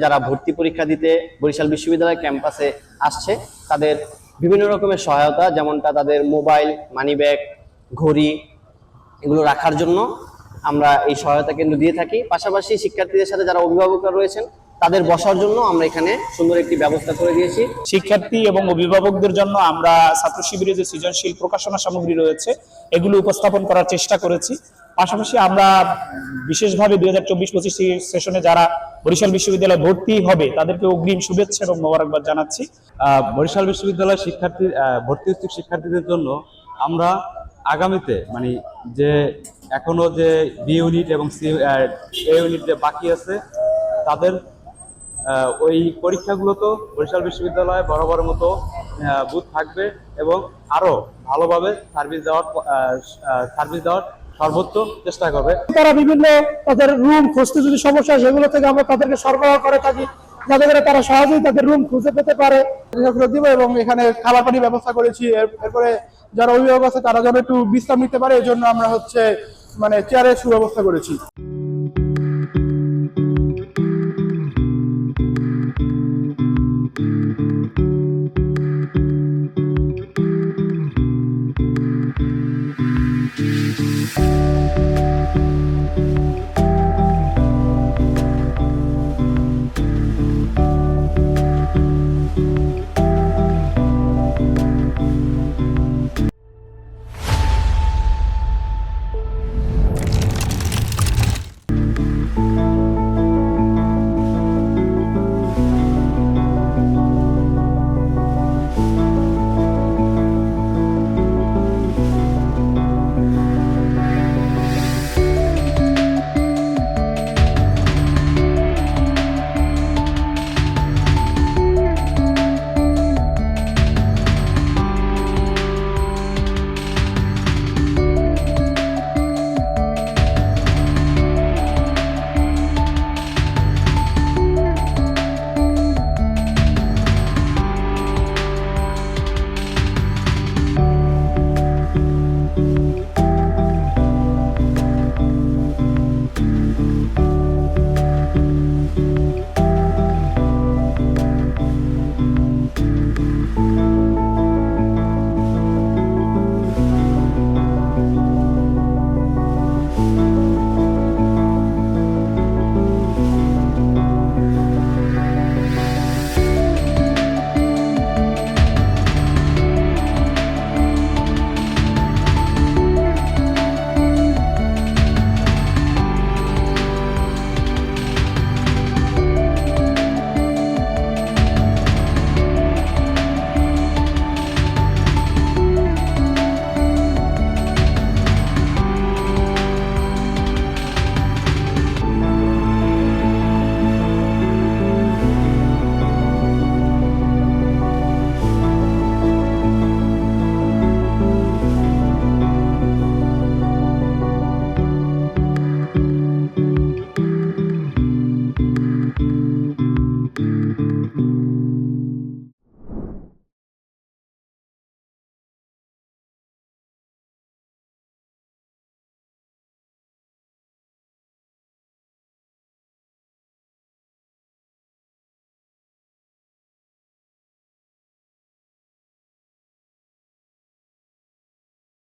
যারা ভর্তি পরীক্ষা দিতে বরিশাল বিশ্ববিদ্যালয় ক্যাম্পাসে আসছে তাদের বিভিন্ন রকমের সহায়তা, যেমনটা তাদের মোবাইল, মানিব্যাগ, ঘড়ি এগুলো রাখার জন্য আমরা এই সহায়তা কেন্দ্র দিয়ে থাকি। পাশাপাশি শিক্ষার্থীদের সাথে যারা অভিভাবকরা রয়েছেন তাদের বসার জন্য আমরা এখানে সুন্দর একটি ব্যবস্থা করে দিয়েছি। শিক্ষার্থী এবং অভিভাবকদের জন্য আমরা ছাত্র শিবিরে যে সৃজনশীল প্রকাশনা সামগ্রী রয়েছে এগুলো উপস্থাপন করার চেষ্টা করেছি। পাশাপাশি আমরা বিশেষভাবে 2024-25 সেশনে যারা বরিশাল বিশ্ববিদ্যালয়ে ভর্তি হবে তাদেরকে অগ্রিম শুভেচ্ছা এবং মোবারকবাদ জানাচ্ছি। বরিশাল বিশ্ববিদ্যালয় ভর্তি ইচ্ছুক শিক্ষার্থীদের জন্য আমরা আগামীতে মানে যে এখনো যে বি ইউনিট এবং এ ইউনিট যে বাকি আছে তাদের ওই পরীক্ষাগুলো তো বরিশাল বিশ্ববিদ্যালয়ে বরাবর মতো বুথ থাকবে এবং আরো ভালোভাবে সার্ভিস দেওয়ার সর্বোচ্চ চেষ্টা করবে। তারা বিভিন্ন তাদের রুম খুঁজতে যদি সমস্যা হয় সেগুলো থেকে আমরা তাদেরকে সরবরাহ করে থাকি, যাতে করে তারা সহজেই তাদের রুম খুঁজে পেতে পারে দিব। এবং এখানে খাবার পানির ব্যবস্থা করেছি। এরপরে যারা অভিভাবক আছে তারা যেন একটু বিশ্রাম নিতে পারে, এই জন্য আমরা চেয়ারের সুব্যবস্থা করেছি।